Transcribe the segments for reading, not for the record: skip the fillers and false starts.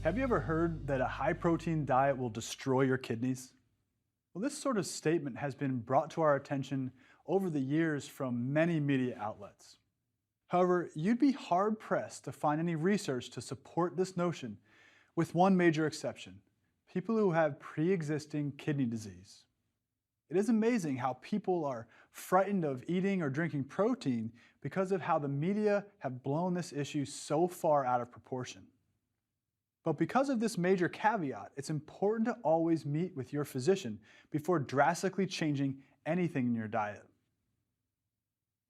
Have you ever heard that a high-protein diet will destroy your kidneys? Well, this sort of statement has been brought to our attention over the years from many media outlets. However, you'd be hard-pressed to find any research to support this notion, with one major exception: people who have pre-existing kidney disease. It is amazing how people are frightened of eating or drinking protein because of how the media have blown this issue so far out of proportion. But because of this major caveat, it's important to always meet with your physician before drastically changing anything in your diet.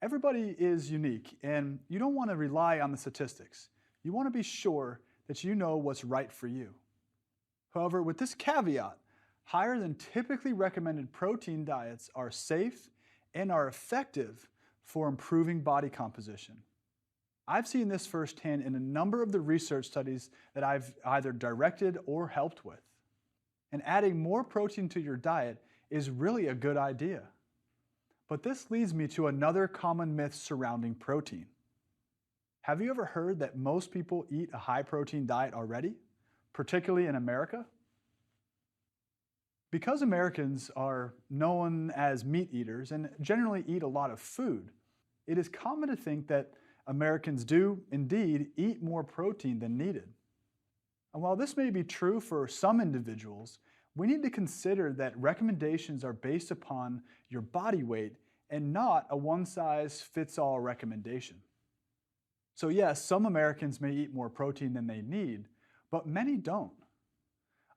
Everybody is unique, and you don't want to rely on the statistics. You want to be sure that you know what's right for you. However, with this caveat, higher than typically recommended protein diets are safe and are effective for improving body composition. I've seen this firsthand in a number of the research studies that I've either directed or helped with. And adding more protein to your diet is really a good idea. But this leads me to another common myth surrounding protein. Have you ever heard that most people eat a high-protein diet already, particularly in America? Because Americans are known as meat eaters and generally eat a lot of food, it is common to think that Americans do indeed eat more protein than needed. And while this may be true for some individuals, we need to consider that recommendations are based upon your body weight and not a one-size-fits-all recommendation. So yes, some Americans may eat more protein than they need, but many don't.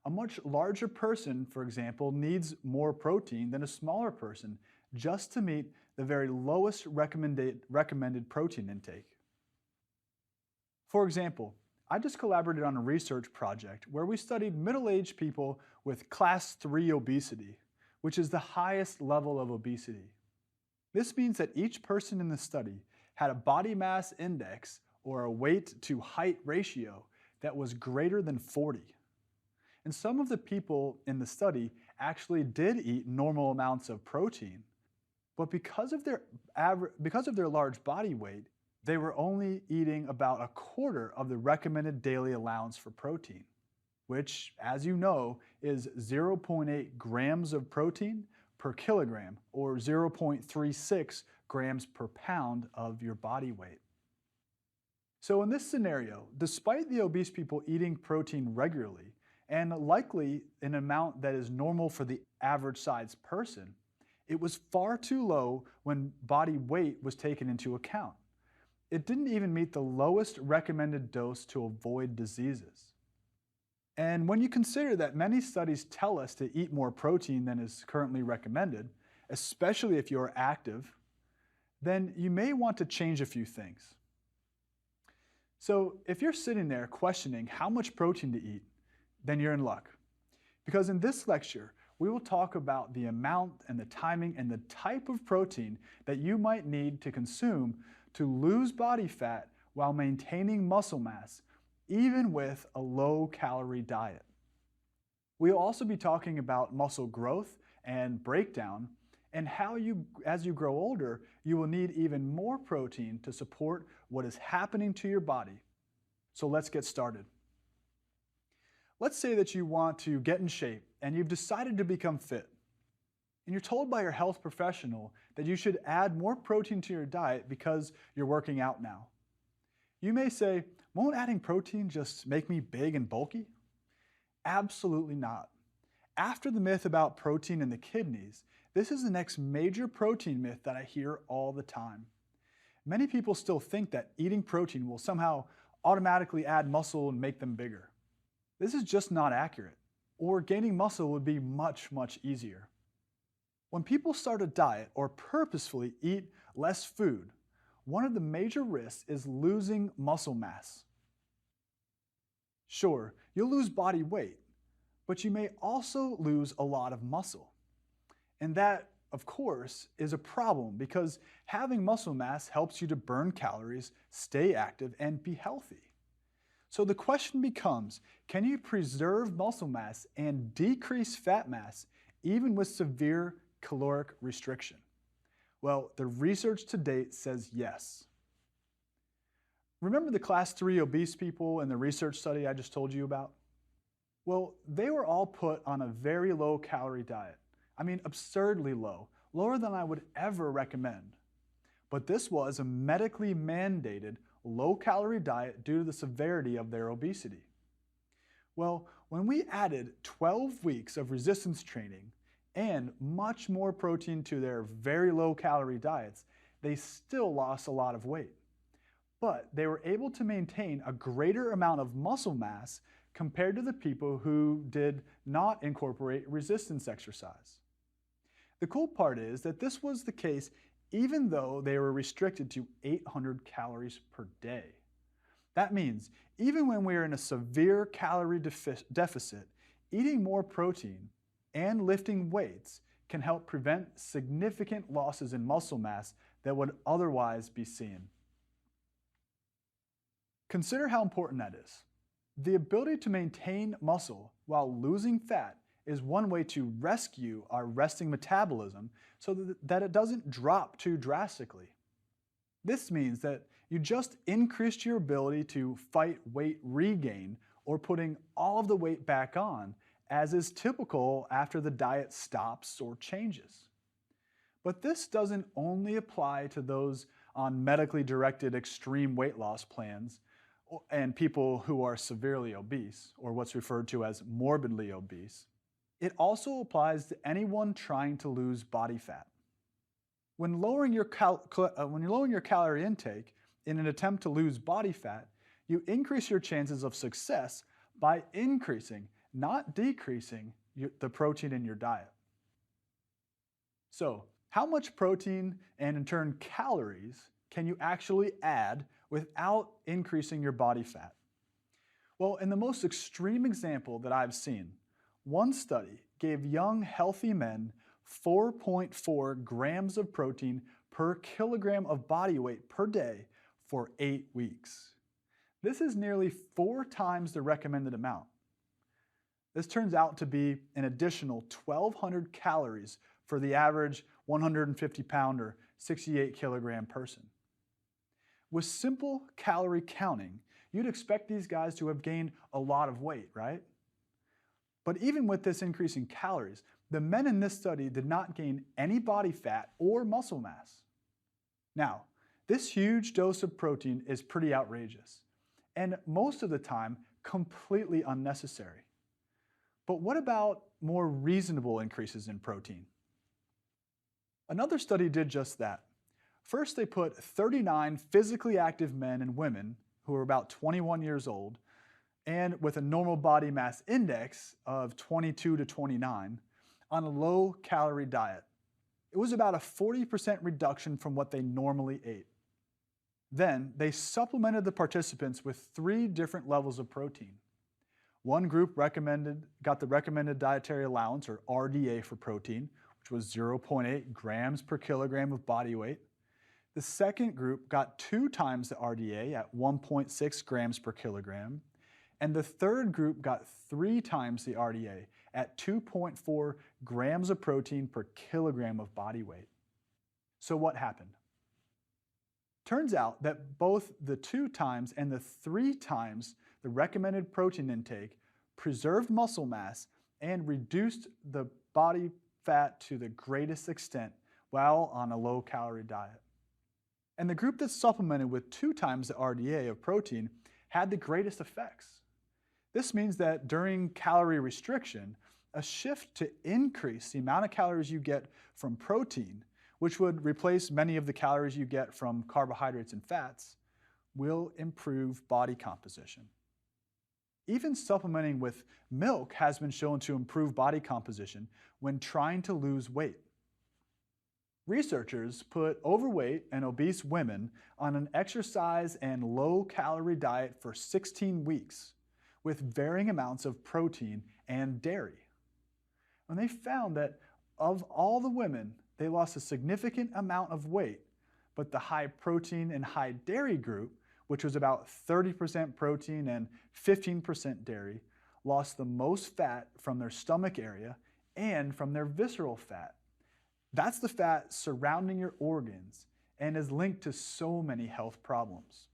A much larger person, for example, needs more protein than a smaller person just to meet the very lowest recommended protein intake. For example, I just collaborated on a research project where we studied middle-aged people with class 3 obesity, which is the highest level of obesity. This means that each person in the study had a body mass index, or a weight to height ratio, that was greater than 40. And some of the people in the study actually did eat normal amounts of protein, but because of their large body weight, they were only eating about a quarter of the recommended daily allowance for protein, which, as you know, is 0.8 grams of protein per kilogram, or 0.36 grams per pound of your body weight. So in this scenario, despite the obese people eating protein regularly, and likely an amount that is normal for the average sized person, it was far too low when body weight was taken into account. It didn't even meet the lowest recommended dose to avoid diseases. And when you consider that many studies tell us to eat more protein than is currently recommended, especially if you're active, then you may want to change a few things. So if you're sitting there questioning how much protein to eat, then you're in luck. Because in this lecture, we will talk about the amount and the timing and the type of protein that you might need to consume to lose body fat while maintaining muscle mass, even with a low-calorie diet. We'll also be talking about muscle growth and breakdown, and how as you grow older, you will need even more protein to support what is happening to your body. So let's get started. Let's say that you want to get in shape and you've decided to become fit. And you're told by your health professional that you should add more protein to your diet because you're working out now. You may say, won't adding protein just make me big and bulky? Absolutely not. After the myth about protein in the kidneys, this is the next major protein myth that I hear all the time. Many people still think that eating protein will somehow automatically add muscle and make them bigger. This is just not accurate, or gaining muscle would be much, much easier. When people start a diet or purposefully eat less food, one of the major risks is losing muscle mass. Sure, you'll lose body weight, but you may also lose a lot of muscle. And that, of course, is a problem because having muscle mass helps you to burn calories, stay active, and be healthy. So the question becomes, can you preserve muscle mass and decrease fat mass even with severe caloric restriction? Well, the research to date says yes. Remember the class 3 obese people in the research study I just told you about? Well, they were all put on a very low calorie diet. I mean, absurdly low, lower than I would ever recommend. But this was a medically mandated low calorie diet due to the severity of their obesity. Well, when we added 12 weeks of resistance training and much more protein to their very low calorie diets, they still lost a lot of weight. But they were able to maintain a greater amount of muscle mass compared to the people who did not incorporate resistance exercise. The cool part is that this was the case even though they were restricted to 800 calories per day. That means even when we are in a severe calorie deficit, eating more protein and lifting weights can help prevent significant losses in muscle mass that would otherwise be seen. Consider how important that is. The ability to maintain muscle while losing fat is one way to rescue our resting metabolism so that it doesn't drop too drastically. This means that you just increased your ability to fight weight regain or putting all of the weight back on, as is typical after the diet stops or changes. But this doesn't only apply to those on medically directed extreme weight loss plans and people who are severely obese, or what's referred to as morbidly obese. It also applies to anyone trying to lose body fat. When you're lowering your calorie intake in an attempt to lose body fat, you increase your chances of success by increasing, not decreasing, the protein in your diet. So, how much protein and in turn calories can you actually add without increasing your body fat? Well, in the most extreme example that I've seen, one study gave young, healthy men 4.4 grams of protein per kilogram of body weight per day for 8 weeks. This is nearly 4 times the recommended amount. This turns out to be an additional 1,200 calories for the average 150-pound or 68-kilogram person. With simple calorie counting, you'd expect these guys to have gained a lot of weight, right? But even with this increase in calories, the men in this study did not gain any body fat or muscle mass. Now, this huge dose of protein is pretty outrageous, and most of the time, completely unnecessary. But what about more reasonable increases in protein? Another study did just that. First, they put 39 physically active men and women who were about 21 years old and with a normal body mass index of 22 to 29 on a low-calorie diet. It was about a 40% reduction from what they normally ate. Then, they supplemented the participants with 3 different levels of protein. One group got the recommended dietary allowance, or RDA, for protein, which was 0.8 grams per kilogram of body weight. The second group got 2 times the RDA at 1.6 grams per kilogram. And the third group got 3 times the RDA at 2.4 grams of protein per kilogram of body weight. So what happened? Turns out that both the 2 times and the 3 times the recommended protein intake preserved muscle mass and reduced the body fat to the greatest extent while on a low-calorie diet. And the group that supplemented with 2 times the RDA of protein had the greatest effects. This means that during calorie restriction, a shift to increase the amount of calories you get from protein, which would replace many of the calories you get from carbohydrates and fats, will improve body composition. Even supplementing with milk has been shown to improve body composition when trying to lose weight. Researchers put overweight and obese women on an exercise and low-calorie diet for 16 weeks with varying amounts of protein and dairy. And they found that of all the women, they lost a significant amount of weight, but the high protein and high dairy group, which was about 30% protein and 15% dairy, lost the most fat from their stomach area and from their visceral fat. That's the fat surrounding your organs and is linked to so many health problems.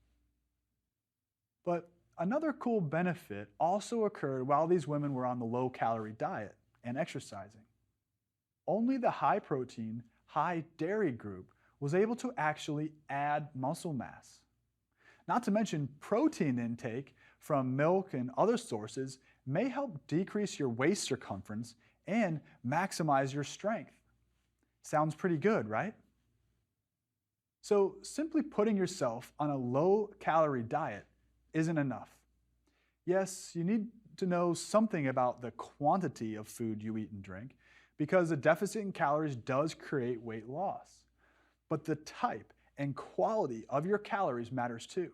But Another cool benefit also occurred while these women were on the low-calorie diet and exercising. Only the high protein, high dairy group was able to actually add muscle mass. Not to mention, protein intake from milk and other sources may help decrease your waist circumference and maximize your strength. Sounds pretty good, right? So simply putting yourself on a low-calorie diet isn't enough. Yes, you need to know something about the quantity of food you eat and drink, because a deficit in calories does create weight loss. But the type and quality of your calories matters too.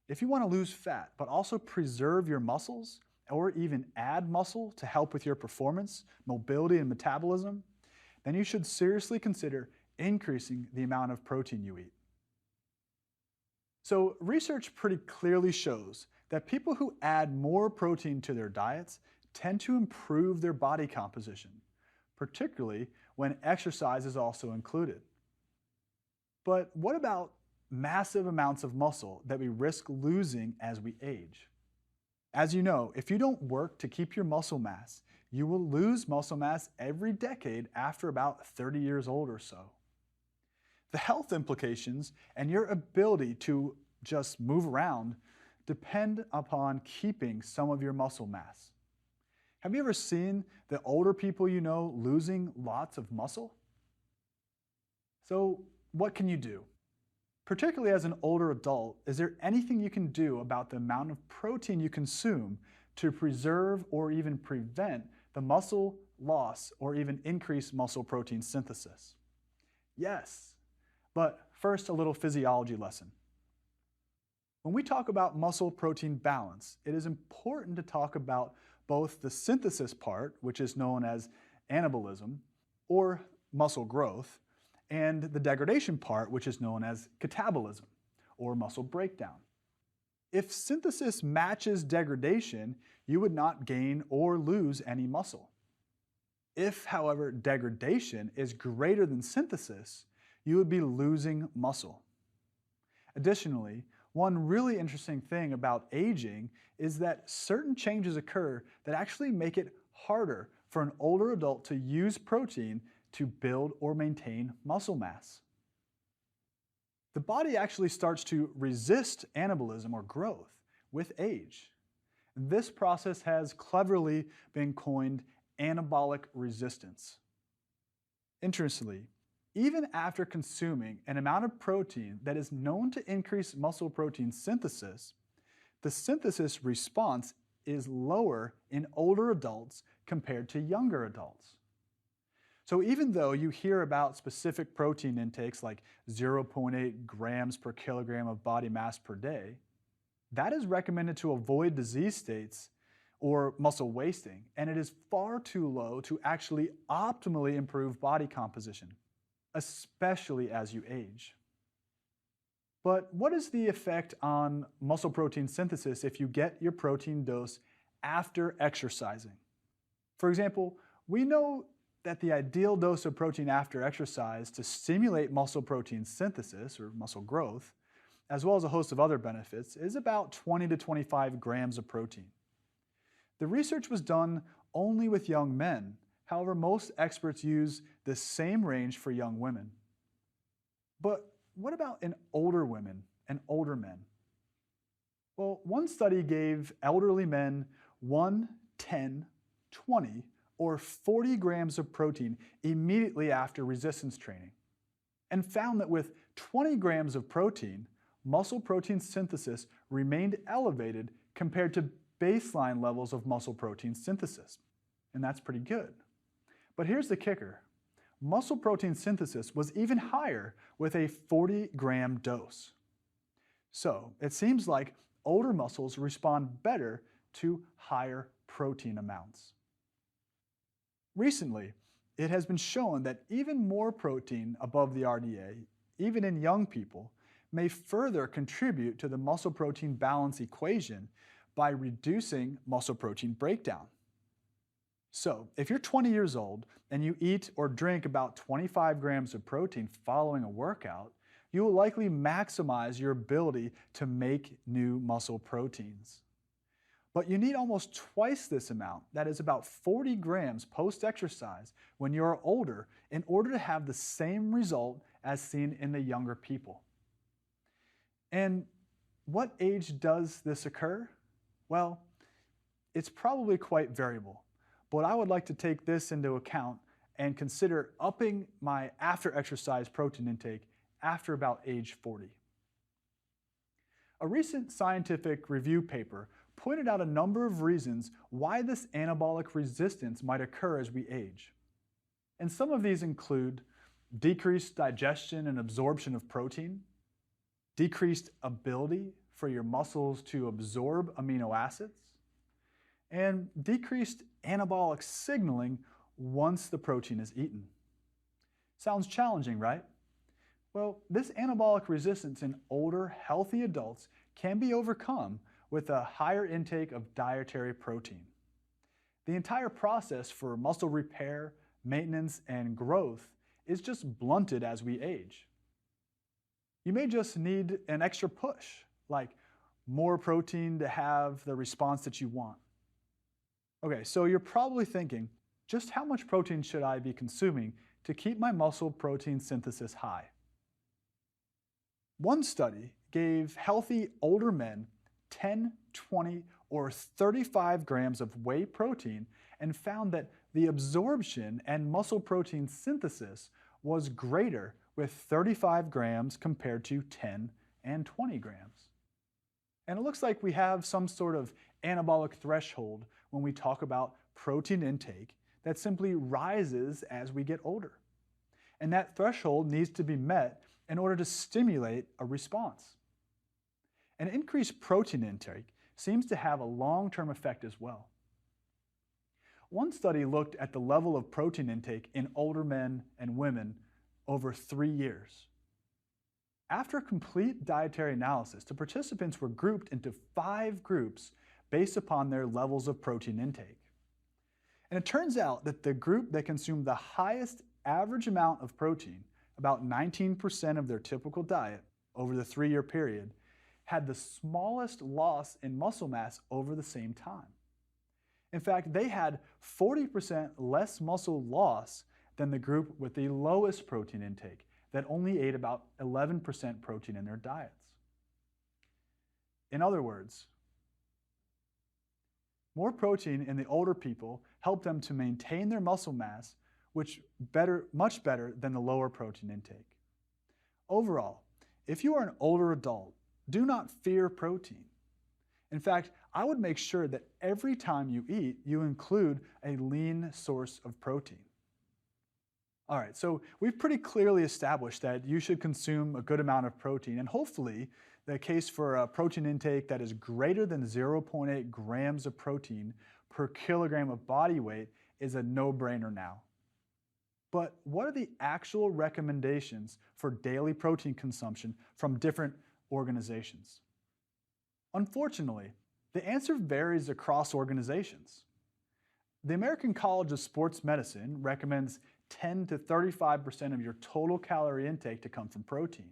If you want to lose fat, but also preserve your muscles, or even add muscle to help with your performance, mobility, and metabolism, then you should seriously consider increasing the amount of protein you eat. So research pretty clearly shows that people who add more protein to their diets tend to improve their body composition, particularly when exercise is also included. But what about massive amounts of muscle that we risk losing as we age? As you know, if you don't work to keep your muscle mass, you will lose muscle mass every decade after about 30 years old or so. The health implications and your ability to just move around depend upon keeping some of your muscle mass. Have you ever seen the older people you know losing lots of muscle? So what can you do? Particularly as an older adult, is there anything you can do about the amount of protein you consume to preserve or even prevent the muscle loss or even increase muscle protein synthesis? Yes, but first a little physiology lesson. When we talk about muscle protein balance, it is important to talk about both the synthesis part, which is known as anabolism or muscle growth, and the degradation part, which is known as catabolism or muscle breakdown. If synthesis matches degradation, you would not gain or lose any muscle. If, however, degradation is greater than synthesis, you would be losing muscle. Additionally, one really interesting thing about aging is that certain changes occur that actually make it harder for an older adult to use protein to build or maintain muscle mass. The body actually starts to resist anabolism or growth with age. This process has cleverly been coined anabolic resistance. Interestingly, even after consuming an amount of protein that is known to increase muscle protein synthesis, the synthesis response is lower in older adults compared to younger adults. So even though you hear about specific protein intakes like 0.8 grams per kilogram of body mass per day, that is recommended to avoid disease states or muscle wasting, and it is far too low to actually optimally improve body composition, especially as you age. But what is the effect on muscle protein synthesis if you get your protein dose after exercising? For example, we know that the ideal dose of protein after exercise to stimulate muscle protein synthesis or muscle growth, as well as a host of other benefits, is about 20 to 25 grams of protein. The research was done only with young men. However, most experts use the same range for young women. But what about in older women and older men? Well, one study gave elderly men 1, 10, 20, or 40 grams of protein immediately after resistance training, and found that with 20 grams of protein, muscle protein synthesis remained elevated compared to baseline levels of muscle protein synthesis. And that's pretty good. But here's the kicker. Muscle protein synthesis was even higher with a 40-gram dose. So it seems like older muscles respond better to higher protein amounts. Recently, it has been shown that even more protein above the RDA, even in young people, may further contribute to the muscle protein balance equation by reducing muscle protein breakdown. So, if you're 20 years old and you eat or drink about 25 grams of protein following a workout, you will likely maximize your ability to make new muscle proteins. But you need almost twice this amount, that is about 40 grams post-exercise when you are older, in order to have the same result as seen in the younger people. And what age does this occur? Well, it's probably quite variable, but I would like to take this into account and consider upping my after-exercise protein intake after about age 40. A recent scientific review paper pointed out a number of reasons why this anabolic resistance might occur as we age. And some of these include decreased digestion and absorption of protein, decreased ability for your muscles to absorb amino acids, and decreased anabolic signaling once the protein is eaten. Sounds challenging, right? Well, this anabolic resistance in older, healthy adults can be overcome with a higher intake of dietary protein. The entire process for muscle repair, maintenance, and growth is just blunted as we age. You may just need an extra push, like more protein to have the response that you want. Okay, so you're probably thinking, just how much protein should I be consuming to keep my muscle protein synthesis high? One study gave healthy older men 10, 20, or 35 grams of whey protein and found that the absorption and muscle protein synthesis was greater with 35 grams compared to 10 and 20 grams. And it looks like we have some sort of anabolic threshold when we talk about protein intake that simply rises as we get older. And that threshold needs to be met in order to stimulate a response. An increased protein intake seems to have a long-term effect as well. One study looked at the level of protein intake in older men and women over 3 years. After a complete dietary analysis, the participants were grouped into 5 groups based upon their levels of protein intake. And it turns out that the group that consumed the highest average amount of protein, about 19% of their typical diet over the 3-year period, had the smallest loss in muscle mass over the same time. In fact, they had 40% less muscle loss than the group with the lowest protein intake that only ate about 11% protein in their diets. In other words, more protein in the older people helped them to maintain their muscle mass, much better than the lower protein intake. Overall, if you are an older adult, do not fear protein. In fact, I would make sure that every time you eat, you include a lean source of protein. All right, so we've pretty clearly established that you should consume a good amount of protein, and hopefully the case for a protein intake that is greater than 0.8 grams of protein per kilogram of body weight is a no-brainer now. But what are the actual recommendations for daily protein consumption from different organizations? Unfortunately, the answer varies across organizations. The American College of Sports Medicine recommends 10 to 35% of your total calorie intake to come from protein,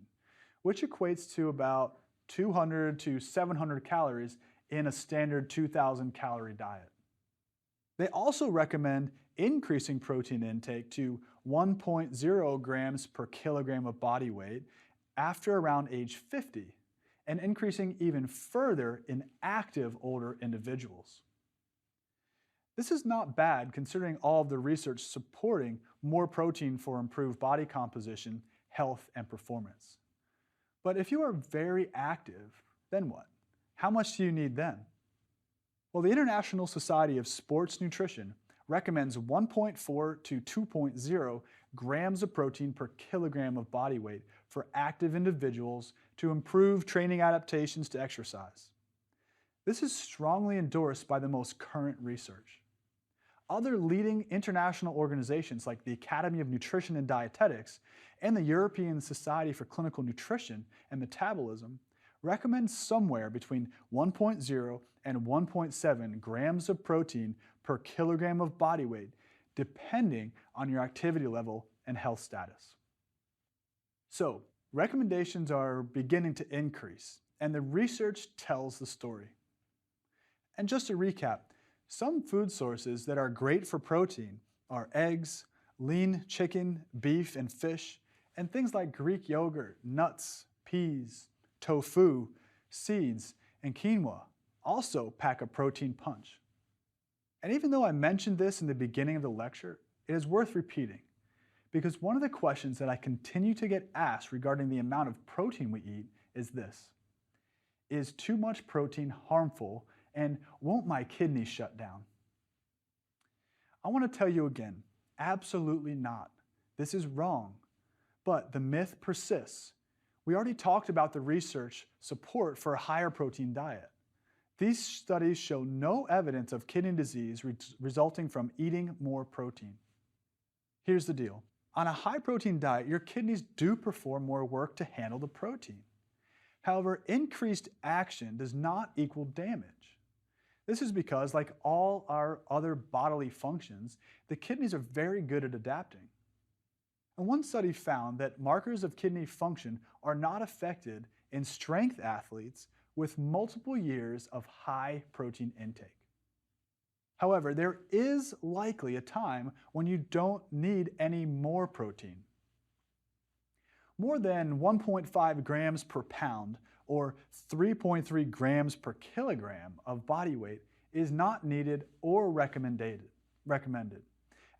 which equates to about 200 to 700 calories in a standard 2,000 calorie diet. They also recommend increasing protein intake to 1.0 grams per kilogram of body weight after around age 50, and increasing even further in active older individuals. This is not bad considering all of the research supporting more protein for improved body composition, health, and performance. But if you are very active, then what? How much do you need then? Well, the International Society of Sports Nutrition recommends 1.4 to 2.0 grams of protein per kilogram of body weight for active individuals to improve training adaptations to exercise. This is strongly endorsed by the most current research. Other leading international organizations like the Academy of Nutrition and Dietetics and the European Society for Clinical Nutrition and Metabolism recommend somewhere between 1.0 and 1.7 grams of protein per kilogram of body weight, depending on your activity level and health status. So, Recommendations are beginning to increase, and the research tells the story. And just to recap, some food sources that are great for protein are eggs, lean chicken, beef, and fish, and things like Greek yogurt, nuts, peas, tofu, seeds, and quinoa also pack a protein punch. And even though I mentioned this in the beginning of the lecture, it is worth repeating, because one of the questions that I continue to get asked regarding the amount of protein we eat is this: is too much protein harmful, and won't my kidneys shut down? I want to tell you again, absolutely not. This is wrong. But the myth persists. We already talked about the research support for a higher protein diet. These studies show no evidence of kidney disease resulting from eating more protein. Here's the deal. On a high protein diet, your kidneys do perform more work to handle the protein. However, increased action does not equal damage. This is because, like all our other bodily functions, the kidneys are very good at adapting. And one study found that markers of kidney function are not affected in strength athletes with multiple years of high protein intake. However, there is likely a time when you don't need any more protein. More than 1.5 grams per pound or 3.3 grams per kilogram of body weight is not needed or recommended,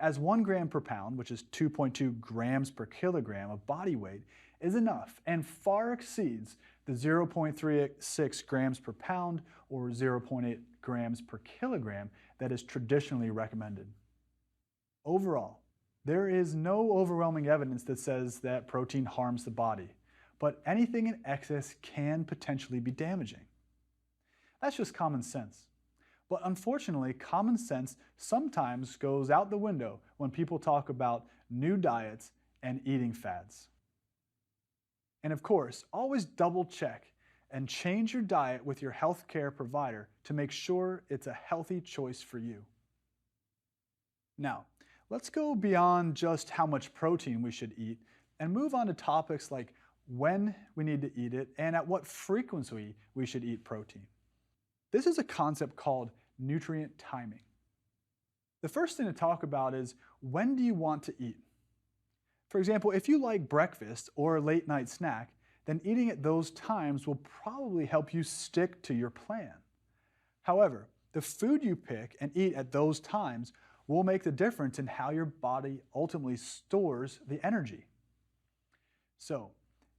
as 1 gram per pound, which is 2.2 grams per kilogram of body weight, is enough and far exceeds the 0.36 grams per pound or 0.8 grams per kilogram that is traditionally recommended. Overall, there is no overwhelming evidence that says that protein harms the body, but anything in excess can potentially be damaging. That's just common sense. But unfortunately, common sense sometimes goes out the window when people talk about new diets and eating fads. And of course, always double check and change your diet with your healthcare provider to make sure it's a healthy choice for you. Now, let's go beyond just how much protein we should eat and move on to topics like when we need to eat it and at what frequency we should eat protein. This is a concept called nutrient timing. The first thing to talk about is, when do you want to eat? For example, if you like breakfast or a late night snack, then eating at those times will probably help you stick to your plan. However, the food you pick and eat at those times will make the difference in how your body ultimately stores the energy. So,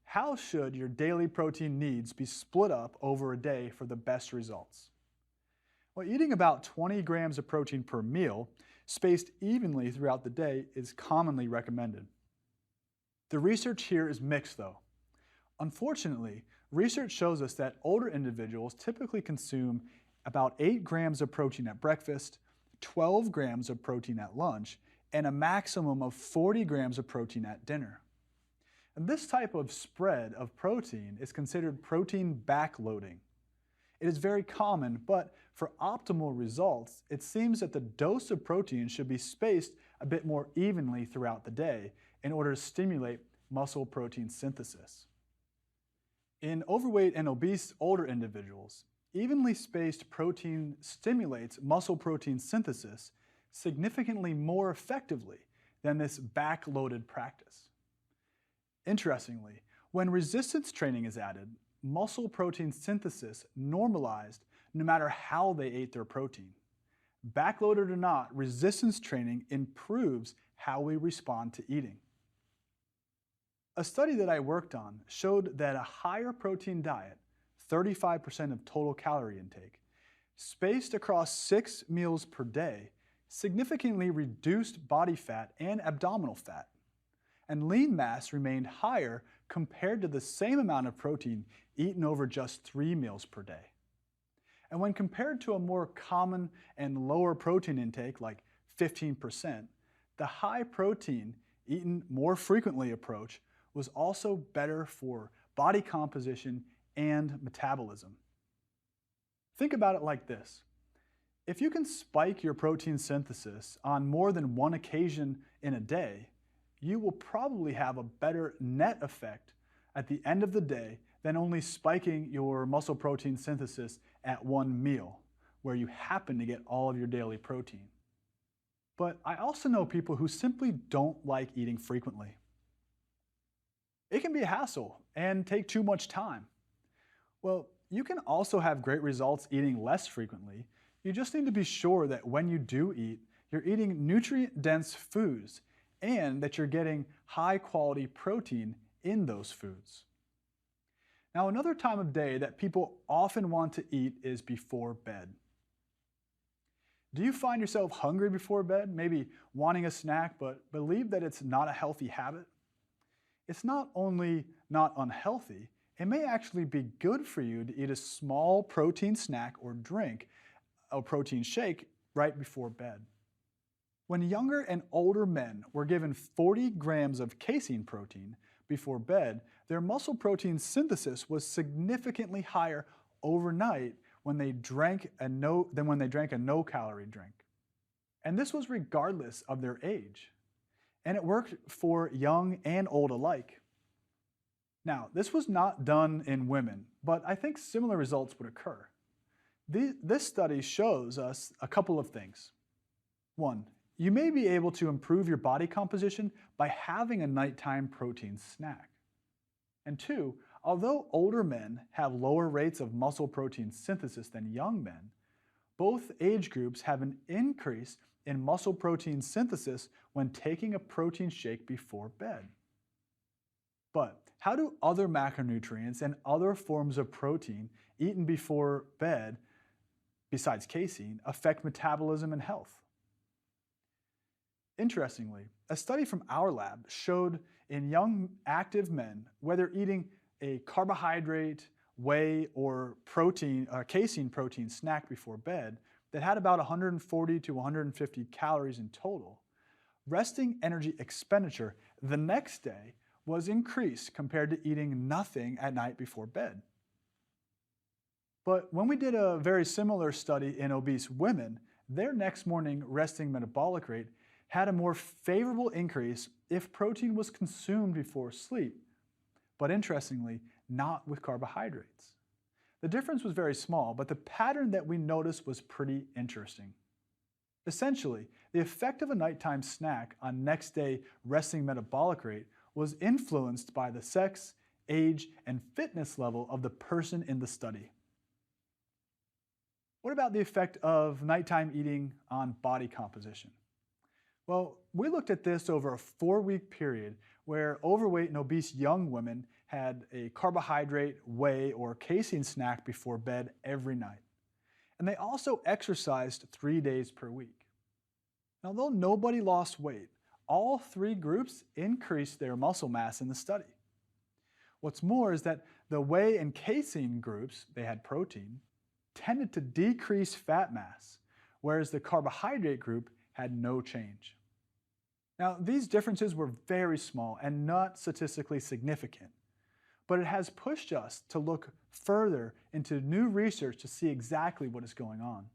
how should your daily protein needs be split up over a day for the best results? Well, eating about 20 grams of protein per meal, spaced evenly throughout the day, is commonly recommended. The research here is mixed though. Unfortunately, research shows us that older individuals typically consume about 8 grams of protein at breakfast, 12 grams of protein at lunch, and a maximum of 40 grams of protein at dinner. And this type of spread of protein is considered protein backloading. It is very common, but for optimal results, it seems that the dose of protein should be spaced a bit more evenly throughout the day in order to stimulate muscle protein synthesis. In overweight and obese older individuals, evenly spaced protein stimulates muscle protein synthesis significantly more effectively than this backloaded practice. Interestingly, when resistance training is added, muscle protein synthesis normalized no matter how they ate their protein. Backloaded or not, resistance training improves how we respond to eating. A study that I worked on showed that a higher protein diet, 35% of total calorie intake, spaced across 6 meals per day, significantly reduced body fat and abdominal fat, and lean mass remained higher compared to the same amount of protein eaten over just 3 meals per day. And when compared to a more common and lower protein intake like 15%, the high protein eaten more frequently approach was also better for body composition and metabolism. Think about it like this. If you can spike your protein synthesis on more than one occasion in a day, you will probably have a better net effect at the end of the day than only spiking your muscle protein synthesis at one meal, where you happen to get all of your daily protein. But I also know people who simply don't like eating frequently. It can be a hassle and take too much time. Well, you can also have great results eating less frequently. You just need to be sure that when you do eat, you're eating nutrient-dense foods and that you're getting high-quality protein in those foods. Now, another time of day that people often want to eat is before bed. Do you find yourself hungry before bed, maybe wanting a snack, but believe that it's not a healthy habit? It's not only not unhealthy, it may actually be good for you to eat a small protein snack or drink a protein shake right before bed. When younger and older men were given 40 grams of casein protein before bed, their muscle protein synthesis was significantly higher overnight when they drank a no-calorie drink. And this was regardless of their age. And it worked for young and old alike. Now, this was not done in women, but I think similar results would occur. This study shows us a couple of things. One, you may be able to improve your body composition by having a nighttime protein snack. And two, although older men have lower rates of muscle protein synthesis than young men, both age groups have an increase in muscle protein synthesis when taking a protein shake before bed. But how do other macronutrients and other forms of protein eaten before bed, besides casein, affect metabolism and health? Interestingly, a study from our lab showed in young active men whether eating a carbohydrate, whey, or casein protein snack before bed that had about 140 to 150 calories in total, resting energy expenditure the next day was increased compared to eating nothing at night before bed. But when we did a very similar study in obese women, their next morning resting metabolic rate had a more favorable increase if protein was consumed before sleep, but interestingly, not with carbohydrates. The difference was very small, but the pattern that we noticed was pretty interesting. Essentially, the effect of a nighttime snack on next day resting metabolic rate was influenced by the sex, age, and fitness level of the person in the study. What about the effect of nighttime eating on body composition? Well, we looked at this over a 4-week period where overweight and obese young women had a carbohydrate, whey, or casein snack before bed every night. And they also exercised 3 days per week. Now, although nobody lost weight, all 3 groups increased their muscle mass in the study. What's more is that the whey and casein groups, they had protein, tended to decrease fat mass, whereas the carbohydrate group had no change. Now, these differences were very small and not statistically significant, but it has pushed us to look further into new research to see exactly what is going on.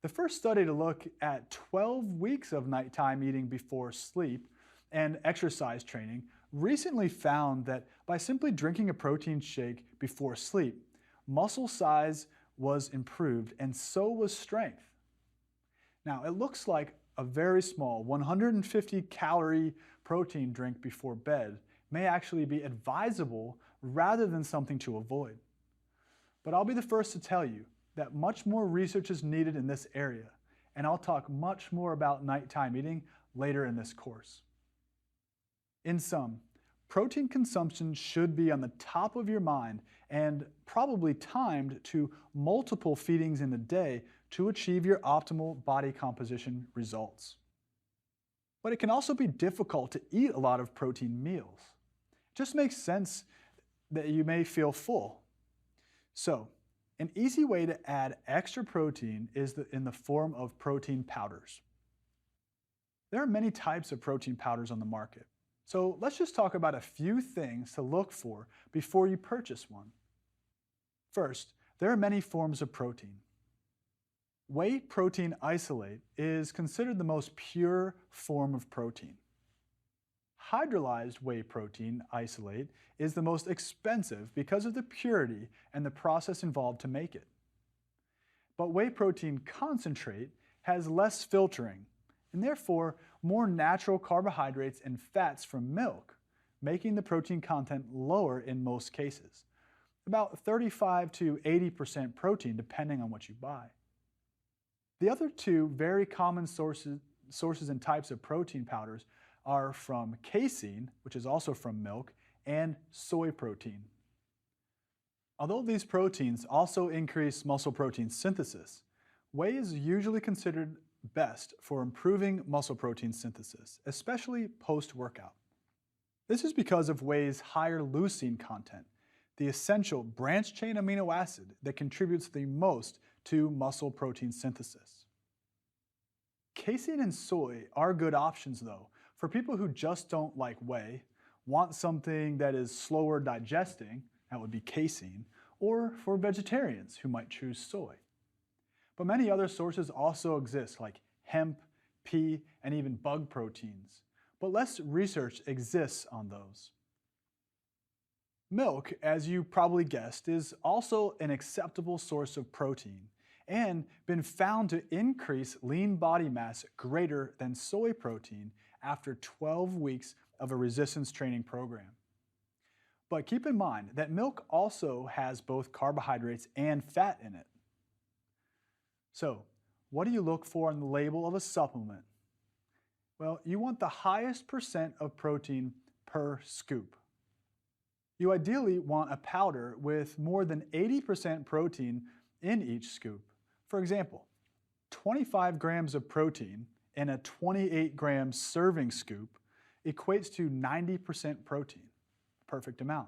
The first study to look at 12 weeks of nighttime eating before sleep and exercise training recently found that by simply drinking a protein shake before sleep, muscle size was improved and so was strength. Now, it looks like a very small 150 calorie protein drink before bed may actually be advisable rather than something to avoid. But I'll be the first to tell you that much more research is needed in this area, and I'll talk much more about nighttime eating later in this course. In sum, protein consumption should be on the top of your mind and probably timed to multiple feedings in a day to achieve your optimal body composition results. But it can also be difficult to eat a lot of protein meals. It just makes sense that you may feel full. So, an easy way to add extra protein is in the form of protein powders. There are many types of protein powders on the market. So let's just talk about a few things to look for before you purchase one. First, there are many forms of protein. Whey protein isolate is considered the most pure form of protein. Hydrolyzed whey protein isolate is the most expensive because of the purity and the process involved to make it. But whey protein concentrate has less filtering and therefore more natural carbohydrates and fats from milk, making the protein content lower in most cases, about 35 to 80% protein depending on what you buy. The other two very common sources and types of protein powders are from casein, which is also from milk, and soy protein. Although these proteins also increase muscle protein synthesis, whey is usually considered best for improving muscle protein synthesis, especially post-workout. This is because of whey's higher leucine content, the essential branched-chain amino acid that contributes the most to muscle protein synthesis. Casein and soy are good options though, for people who just don't like whey, want something that is slower digesting, that would be casein, or for vegetarians who might choose soy. But many other sources also exist like hemp, pea, and even bug proteins, but less research exists on those. Milk, as you probably guessed, is also an acceptable source of protein and been found to increase lean body mass greater than soy protein after 12 weeks of a resistance training program. But keep in mind that milk also has both carbohydrates and fat in it. So, what do you look for on the label of a supplement? Well, you want the highest percent of protein per scoop. You ideally want a powder with more than 80% protein in each scoop. For example, 25 grams of protein in a 28-gram serving scoop equates to 90% protein, perfect amount.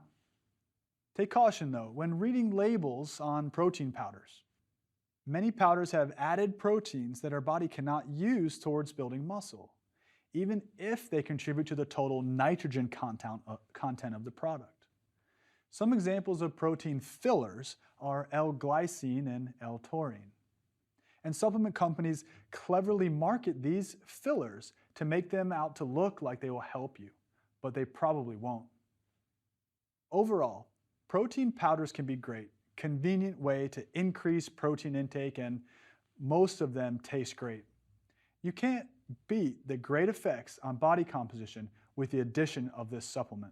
Take caution though when reading labels on protein powders. Many powders have added proteins that our body cannot use towards building muscle, even if they contribute to the total nitrogen content of the product. Some examples of protein fillers are L-glycine and L-taurine. And supplement companies cleverly market these fillers to make them out to look like they will help you, but they probably won't. Overall, protein powders can be great, convenient way to increase protein intake, and most of them taste great. You can't beat the great effects on body composition with the addition of this supplement.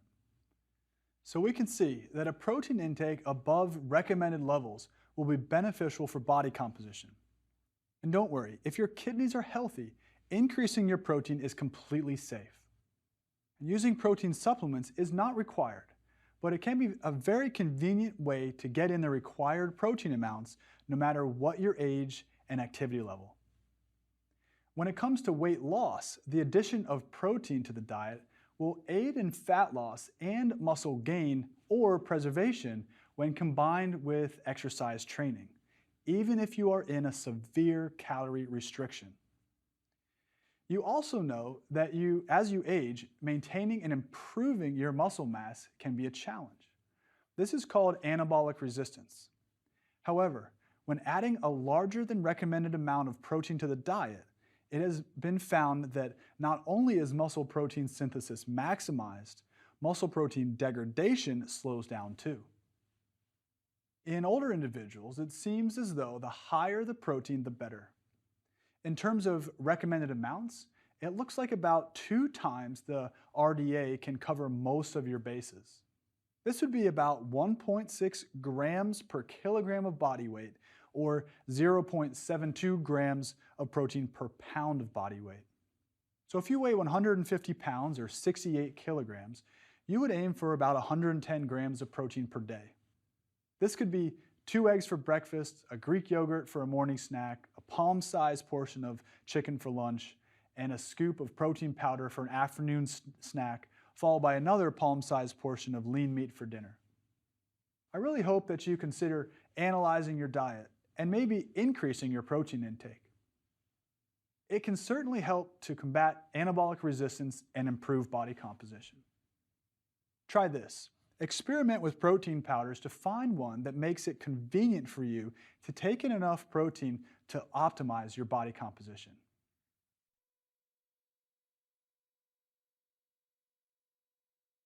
So we can see that a protein intake above recommended levels will be beneficial for body composition. And don't worry, if your kidneys are healthy, increasing your protein is completely safe. And using protein supplements is not required, but it can be a very convenient way to get in the required protein amounts no matter what your age and activity level. When it comes to weight loss, the addition of protein to the diet will aid in fat loss and muscle gain or preservation when combined with exercise training, even if you are in a severe calorie restriction. You also know that as you age, maintaining and improving your muscle mass can be a challenge. This is called anabolic resistance. However, when adding a larger than recommended amount of protein to the diet, it has been found that not only is muscle protein synthesis maximized, muscle protein degradation slows down too. In older individuals, it seems as though the higher the protein, the better. In terms of recommended amounts, it looks like about 2 times the RDA can cover most of your bases. This would be about 1.6 grams per kilogram of body weight, or 0.72 grams of protein per pound of body weight. So if you weigh 150 pounds or 68 kilograms, you would aim for about 110 grams of protein per day. This could be 2 eggs for breakfast, a Greek yogurt for a morning snack, a palm-sized portion of chicken for lunch, and a scoop of protein powder for an afternoon snack, followed by another palm-sized portion of lean meat for dinner. I really hope that you consider analyzing your diet and maybe increasing your protein intake. It can certainly help to combat anabolic resistance and improve body composition. Try this. Experiment with protein powders to find one that makes it convenient for you to take in enough protein to optimize your body composition.